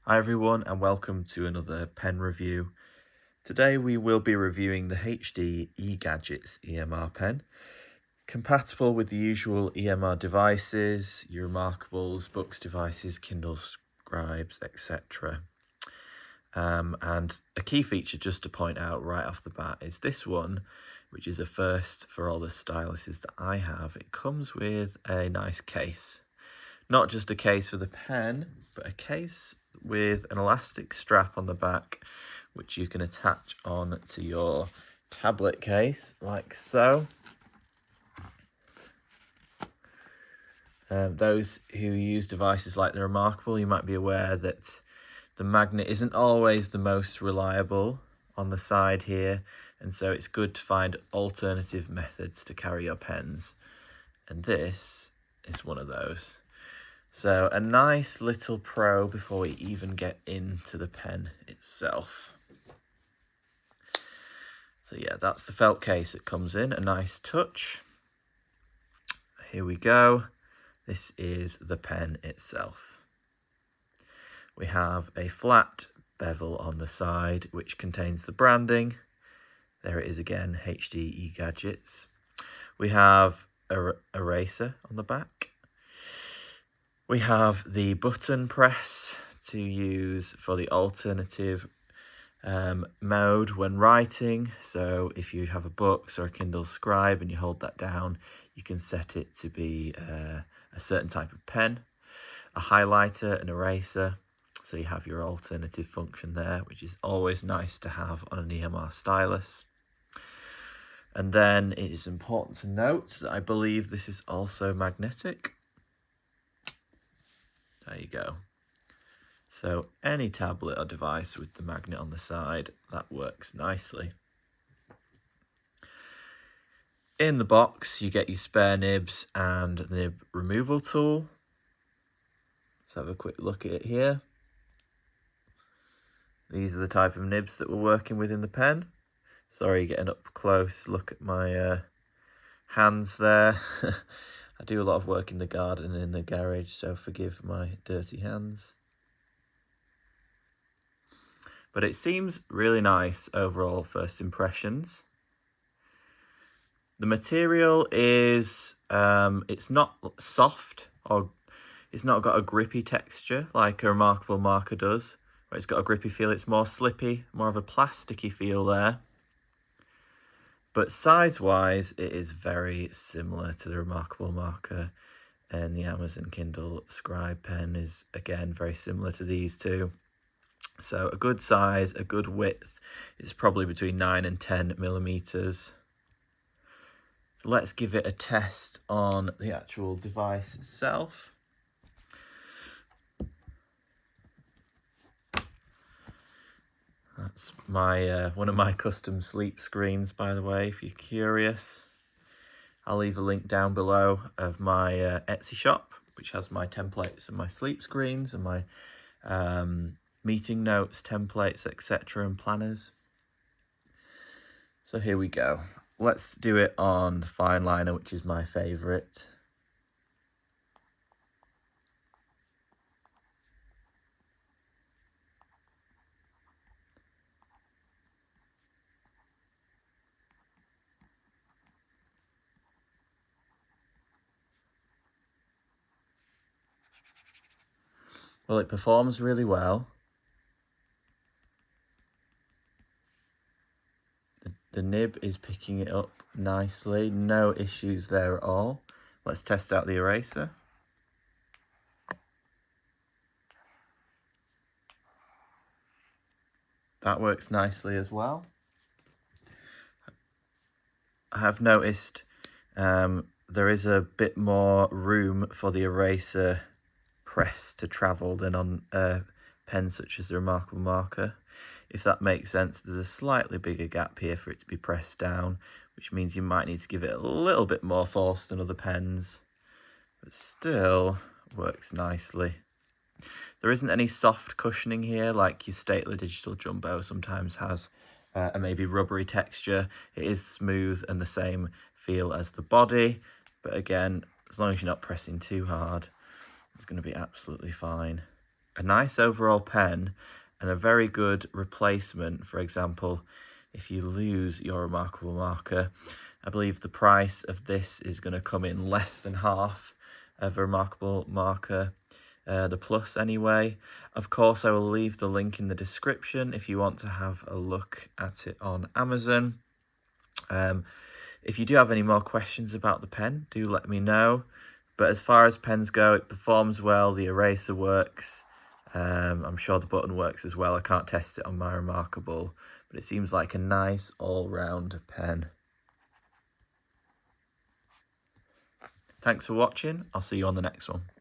Hi everyone and welcome to another pen review. Today we will be reviewing the HD eGadgets EMR pen. Compatible with the usual EMR devices, your Remarkables, Books devices, Kindle Scribes, etc. And a key feature just to point out right off the bat is this one, which is a first for all the styluses that I have. It comes with a nice case. Not just a case for the pen, but a case with an elastic strap on the back, which you can attach on to your tablet case, like so. Those who use devices like the Remarkable, you might be aware that the magnet isn't always the most reliable on the side here, and so it's good to find alternative methods to carry your pens. And this is one of those. So a nice little pro before we even get into the pen itself. So yeah, that's the felt case it comes in, a nice touch. Here we go. This is the pen itself. We have a flat bevel on the side, which contains the branding. There it is again, HD eGadgets. We have a eraser on the back. We have the button press to use for the alternative mode when writing. So if you have a Books or a Kindle Scribe and you hold that down, you can set it to be a certain type of pen, a highlighter, an eraser. So you have your alternative function there, which is always nice to have on an EMR stylus. And then it is important to note that I believe this is also magnetic. There you go. So any tablet or device with the magnet on the side, that works nicely. In the box, you get your spare nibs and the nib removal tool. Let's have a quick look at it here. These are the type of nibs that we're working with in the pen. Sorry, getting up close, look at my hands there. I do a lot of work in the garden and in the garage, so forgive my dirty hands. But it seems really nice overall, first impressions. The material is, it's not soft, or it's not got a grippy texture like a Remarkable marker does, where it's got a grippy feel. It's more slippy, more of a plasticky feel there. But size-wise, it is very similar to the Remarkable marker, and the Amazon Kindle Scribe pen is, again, very similar to these two. So a good size, a good width. It's probably between 9 and 10 millimeters. So let's give it a test on the actual device itself. That's my one of my custom sleep screens, by the way, if you're curious. I'll leave a link down below of my Etsy shop, which has my templates and my sleep screens and my meeting notes, templates, etc. and planners. So here we go. Let's do it on the fine liner, which is my favourite. Well, it performs really well. The nib is picking it up nicely, no issues there at all. Let's test out the eraser. That works nicely as well. I have noticed there is a bit more room for the eraser press to travel than on a pen such as the Remarkable marker. If that makes sense, there's a slightly bigger gap here for it to be pressed down, which means you might need to give it a little bit more force than other pens, but still works nicely. There isn't any soft cushioning here like your Statler Digital Jumbo sometimes has, a maybe rubbery texture. It is smooth and the same feel as the body, but again, as long as you're not pressing too hard, it's going to be absolutely fine. a nice overall pen and a very good replacement. For example, if you lose your Remarkable marker, I believe the price of this is going to come in less than half of a Remarkable marker, the Plus anyway. Of course, I will leave the link in the description if you want to have a look at it on Amazon. If you do have any more questions about the pen, do let me know. But as far as pens go, it performs well, the eraser works. I'm sure the button works as well. I can't test it on my Remarkable, but it seems like a nice all-round pen. Thanks for watching. I'll see you on the next one.